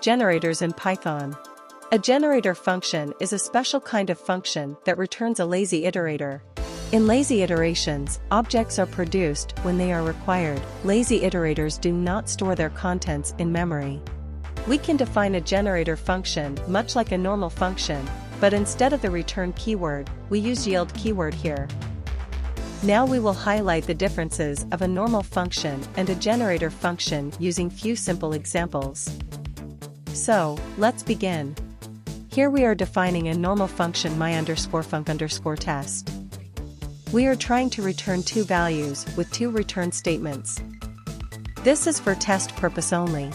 Generators in Python. A generator function is a special kind of function that returns a lazy iterator. In lazy iterations, objects are produced when they are required. Lazy iterators do not store their contents in memory. We can define a generator function much like a normal function, but instead of the return keyword, we use yield keyword here. Now we will highlight the differences of a normal function and a generator function using few simple examples. So, let's begin. Here we are defining a normal function my_func_test. We are trying to return two values with two return statements. This is for test purpose only.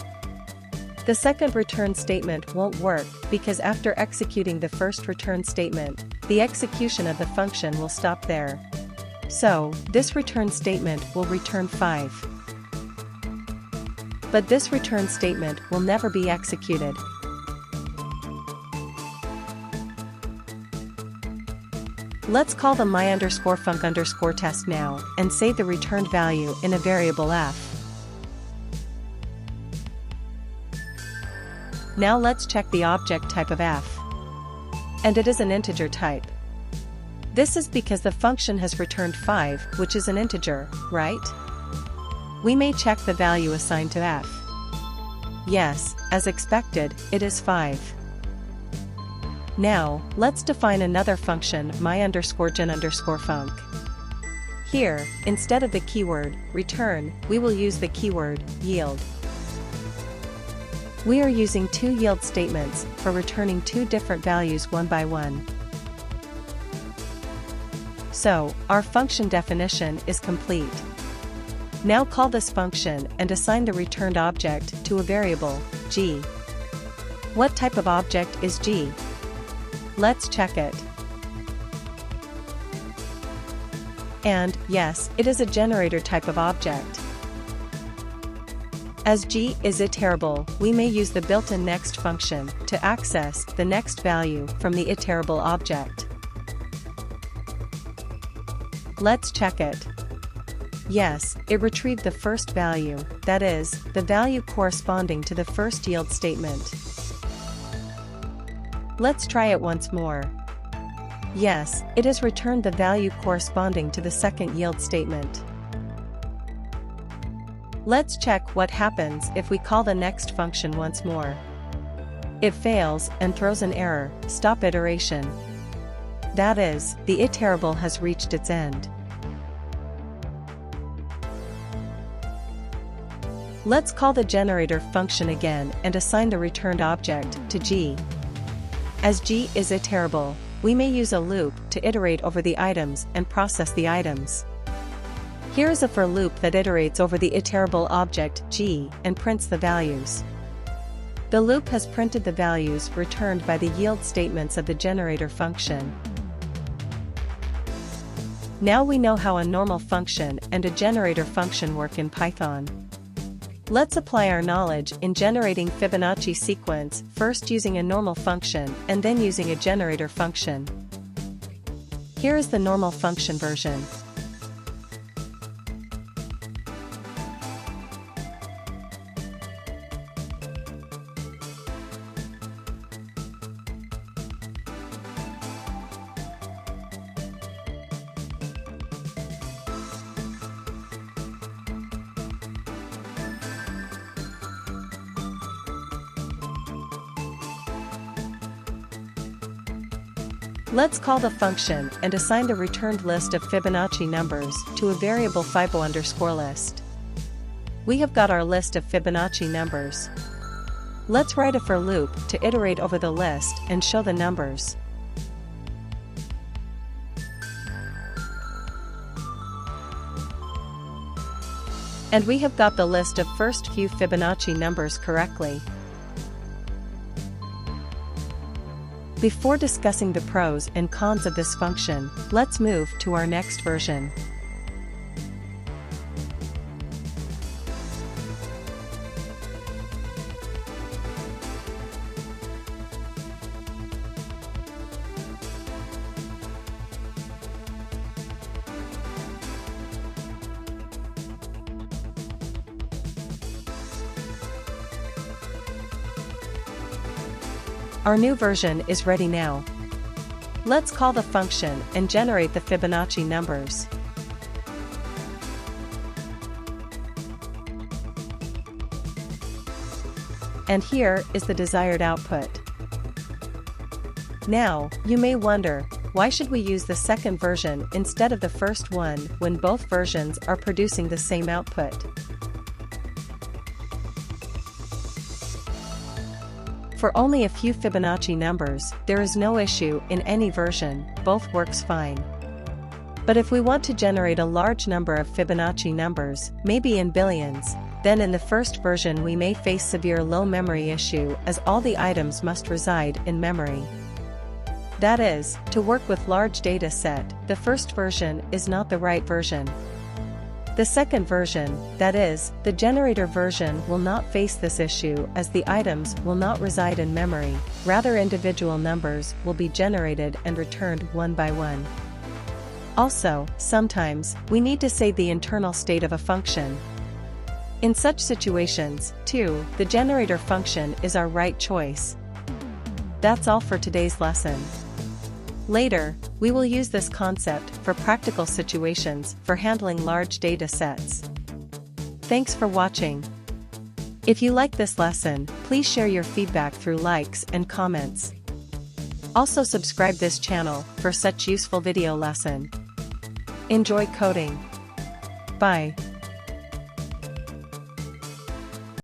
The second return statement won't work because after executing the first return statement, the execution of the function will stop there. So, this return statement will return 5. But this return statement will never be executed. Let's call the my_func_test now and save the returned value in a variable f. Now let's check the object type of f. And it is an integer type. This is because the function has returned 5, which is an integer, right? We may check the value assigned to f. Yes, as expected, it is 5. Now, let's define another function my_gen_func. Here, instead of the keyword return, we will use the keyword yield. We are using two yield statements for returning two different values one by one. So, our function definition is complete. Now call this function and assign the returned object to a variable, g. What type of object is g? Let's check it. And, yes, it is a generator type of object. As g is iterable, we may use the built-in next function to access the next value from the iterable object. Let's check it. Yes, it retrieved the first value, that is, the value corresponding to the first yield statement. Let's try it once more. Yes, it has returned the value corresponding to the second yield statement. Let's check what happens if we call the next function once more. It fails and throws an error, stop iteration. That is, the iterable has reached its end. Let's call the generator function again and assign the returned object to g. As g is iterable, we may use a loop to iterate over the items and process the items. Here is a for loop that iterates over the iterable object g and prints the values. The loop has printed the values returned by the yield statements of the generator function. Now we know how a normal function and a generator function work in Python. Let's apply our knowledge in generating Fibonacci sequence, first using a normal function and then using a generator function. Here is the normal function version. Let's call the function and assign the returned list of Fibonacci numbers to a variable Fibo_list. We have got our list of Fibonacci numbers. Let's write a for loop to iterate over the list and show the numbers. And we have got the list of first few Fibonacci numbers correctly. Before discussing the pros and cons of this function, let's move to our next version. Our new version is ready now. Let's call the function and generate the Fibonacci numbers. And here is the desired output. Now, you may wonder, why should we use the second version instead of the first one when both versions are producing the same output? For only a few Fibonacci numbers, there is no issue in any version, both works fine. But if we want to generate a large number of Fibonacci numbers, maybe in billions, then in the first version we may face severe low memory issue as all the items must reside in memory. That is, to work with large data set, the first version is not the right version. The second version, that is, the generator version, will not face this issue as the items will not reside in memory, rather individual numbers will be generated and returned one by one. Also, sometimes, we need to say the internal state of a function. In such situations, too, the generator function is our right choice. That's all for today's lesson. Later, we will use this concept for practical situations for handling large data sets. Thanks for watching. If you like this lesson, please share your feedback through likes and comments. Also subscribe this channel for such useful video lesson. Enjoy coding. Bye.